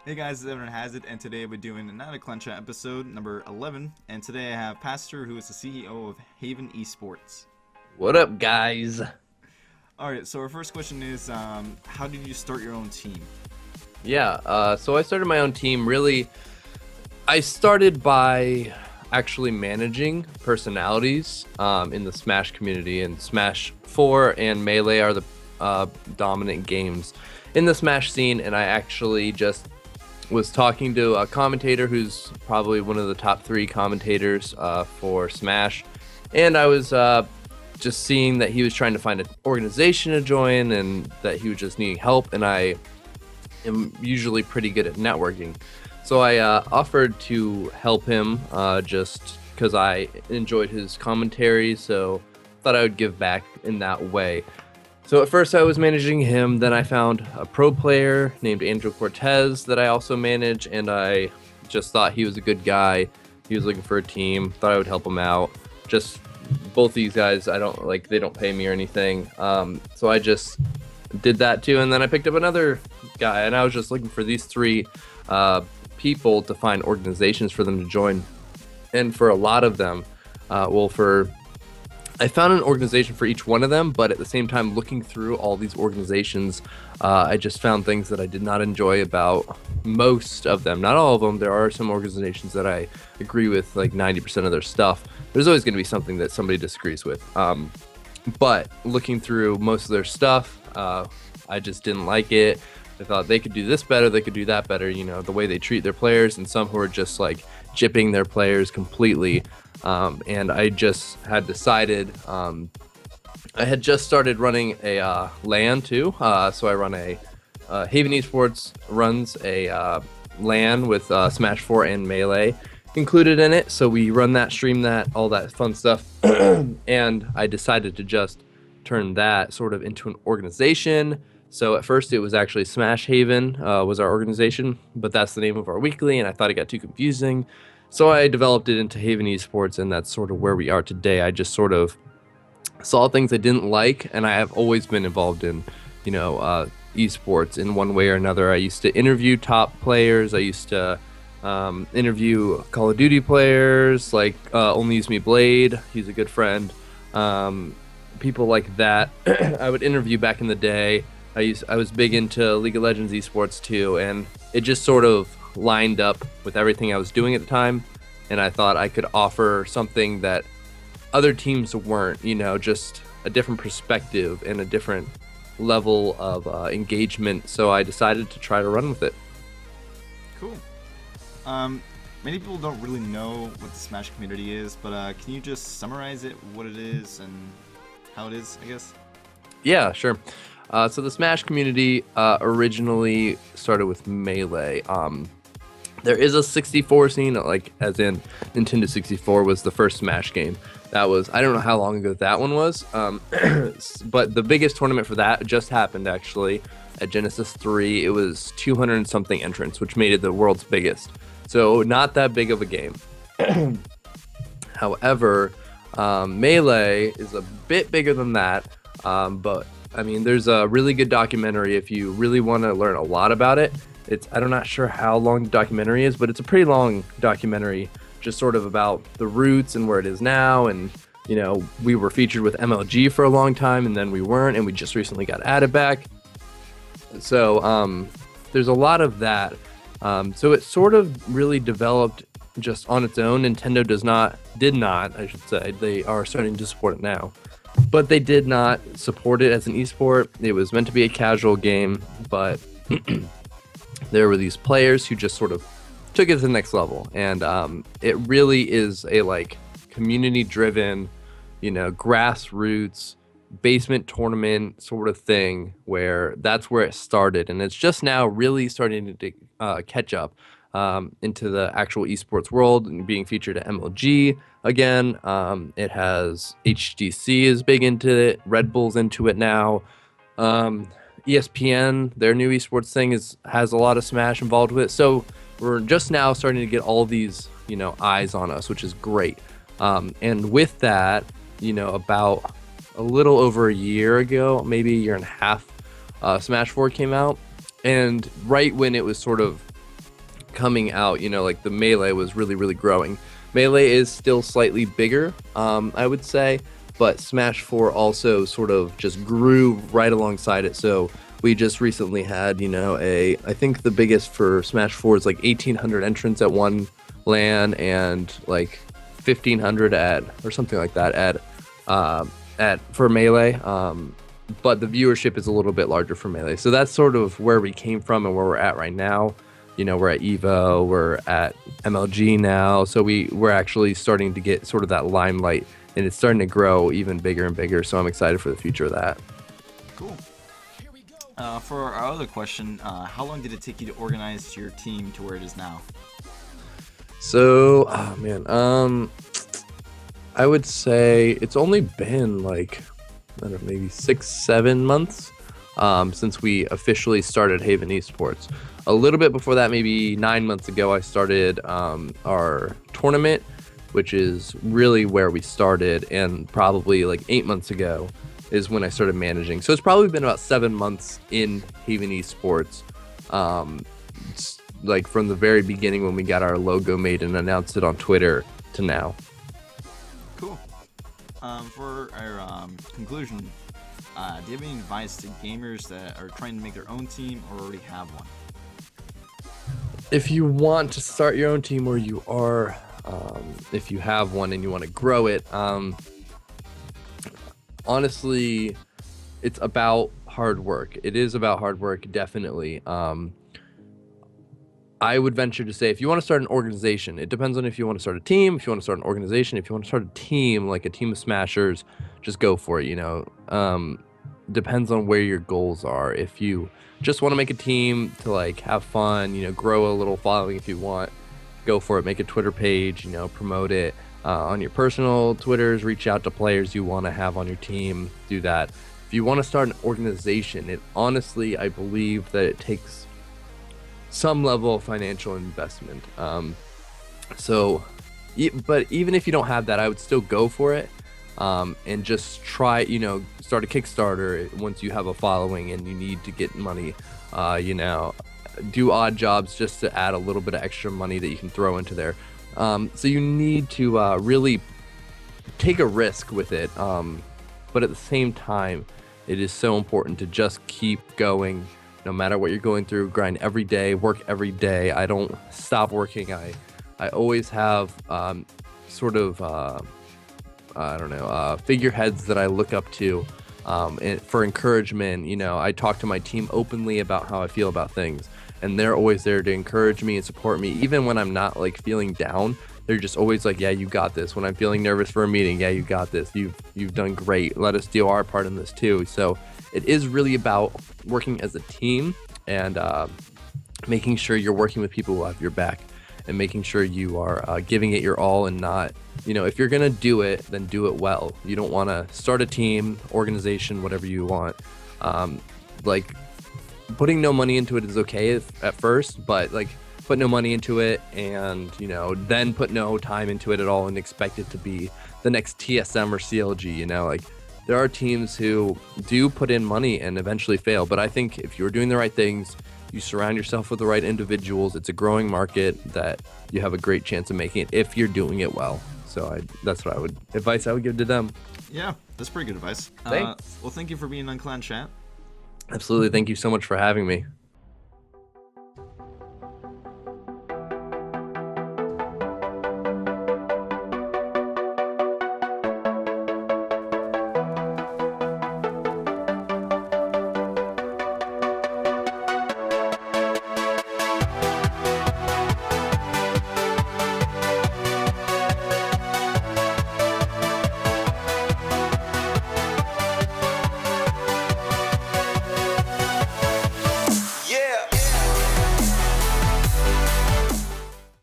Hey guys, it's Evan Has It, and today we're doing another Clencha episode, number 11. And today I have Pastor, who is the CEO of Haven Esports. What up, guys? Alright, so our first question is how did you start your own team? So I started my own team. Really, I started by actually managing personalities in the Smash community, and Smash 4 and Melee are the dominant games in the Smash scene, and I actually just was talking to a commentator who's probably one of the top 3 commentators for Smash, and I was just seeing that he was trying to find an organization to join and that he was just needing help, and I am usually pretty good at networking. So I offered to help him just because I enjoyed his commentary, so thought I would give back in that way. So at first I was managing him, then I found a pro player named Andrew Cortez that I also manage, and I just thought he was a good guy. He was looking for a team, thought I would help him out. Just both these guys, they don't pay me or anything. So I just did that too, and then I picked up another guy, and I was just looking for these 3 people to find organizations for them to join. And for a lot of them, I found an organization for each one of them, but at the same time, looking through all these organizations, I just found things that I did not enjoy about most of them. Not all of them. There are some organizations that I agree with, like 90% of their stuff. There's always going to be something that somebody disagrees with. But looking through most of their stuff, I just didn't like it. I thought they could do this better, they could do that better, the way they treat their players, and some who are just like gypping their players completely. And I just had decided, I had just started running a LAN too. So I run Haven Esports runs a LAN with Smash 4 and Melee included in it. So we run that, stream that, all that fun stuff. And I decided to just turn that sort of into an organization. So at first it was actually Smash Haven was our organization, but that's the name of our weekly, and I thought it got too confusing. So I developed it into Haven Esports, and that's sort of where we are today. I just sort of saw things I didn't like, and I have always been involved in, esports in one way or another. I used to interview top players. I used to interview Call of Duty players, like Only Use Me Blade. He's a good friend. People like that. I would interview back in the day. I was big into League of Legends esports too, and it just sort of lined up with everything I was doing at the time, and I thought I could offer something that other teams weren't, just a different perspective and a different level of engagement. So I decided to try to run with it. Cool. Many people don't really know what the Smash community is, but can you just summarize it, what it is and how it is, I guess? Yeah, sure. So the Smash community originally started with Melee. There is a 64 scene, like as in Nintendo 64 was the first Smash game. That was, I don't know how long ago that one was, but the biggest tournament for that just happened actually at Genesis 3. It was 200 and something entrants, which made it the world's biggest. So not that big of a game. However, Melee is a bit bigger than that, but I mean, there's a really good documentary if you really want to learn a lot about it. I'm not sure how long the documentary is, but it's a pretty long documentary, just sort of about the roots and where it is now. And, we were featured with MLG for a long time, and then we weren't, and we just recently got added back. So there's a lot of that. So it sort of really developed just on its own. Nintendo did not, I should say. They are starting to support it now. But they did not support it as an esport. It was meant to be a casual game, but there were these players who just sort of took it to the next level. And it really is a community-driven, grassroots basement tournament sort of thing, where that's where it started. And it's just now really starting to catch up into the actual esports world and being featured at MLG again. It has HGC is big into it. Red Bull's into it now. ESPN, their new esports thing has a lot of Smash involved with it. So we're just now starting to get all these, eyes on us, which is great. And with that, about a little over a year ago, maybe a year and a half, Smash 4 came out. And right when it was sort of coming out, like the Melee was really, really growing. Melee is still slightly bigger, I would say, but Smash 4 also sort of just grew right alongside it. So we just recently had, I think the biggest for Smash 4 is like 1,800 entrants at one LAN and like 1,500 or something like that for Melee. But the viewership is a little bit larger for Melee. So that's sort of where we came from and where we're at right now. We're at EVO, we're at MLG now. So we're actually starting to get sort of that limelight, and it's starting to grow even bigger and bigger. So I'm excited for the future of that. Cool. For our other question, how long did it take you to organize your team to where it is now? So, I would say it's only been like, I don't know, maybe 6-7 months since we officially started Haven Esports. A little bit before that, maybe 9 months ago, I started our tournament, which is really where we started, and probably like 8 months ago is when I started managing. So it's probably been about 7 months in Haven Esports, like from the very beginning when we got our logo made and announced it on Twitter to now. Cool. For our conclusion, do you have any advice to gamers that are trying to make their own team or already have one? If you want to start your own team, or you are, if you have one and you want to grow it, honestly, it's about hard work. It is about hard work, definitely. I would venture to say if you want to start an organization, it depends on if you want to start a team, if you want to start an organization. If you want to start a team, like a team of smashers, just go for it, depends on where your goals are. If you just want to make a team to like have fun, grow a little following if you want, go for it. Make a Twitter page, promote it on your personal Twitters, reach out to players you want to have on your team, do that. If you want to start an organization, it honestly, I believe that it takes some level of financial investment. But even if you don't have that, I would still go for it, and just try, start a Kickstarter once you have a following and you need to get money, do odd jobs just to add a little bit of extra money that you can throw into there. So you need to really take a risk with it, but at the same time, it is so important to just keep going. No matter what you're going through, grind every day, work every day. I don't stop working. I always have figureheads that I look up to for encouragement. I talk to my team openly about how I feel about things, and they're always there to encourage me and support me. Even when I'm not like feeling down, they're just always like, yeah, you got this. When I'm feeling nervous for a meeting, yeah, you got this. You've done great. Let us do our part in this too. So it is really about working as a team and making sure you're working with people who have your back, and making sure you are giving it your all, and not, if you're going to do it, then do it well. You don't want to start a team, organization, whatever you want. Like putting no money into it is okay at first, but like put no money into it and, then put no time into it at all and expect it to be the next TSM or CLG, like there are teams who do put in money and eventually fail. But I think if you're doing the right things, you surround yourself with the right individuals, it's a growing market that you have a great chance of making it if you're doing it well. So that's what advice I would give to them. Yeah, that's pretty good advice. Thanks. Well, thank you for being on Clan Chat. Absolutely. Thank you so much for having me.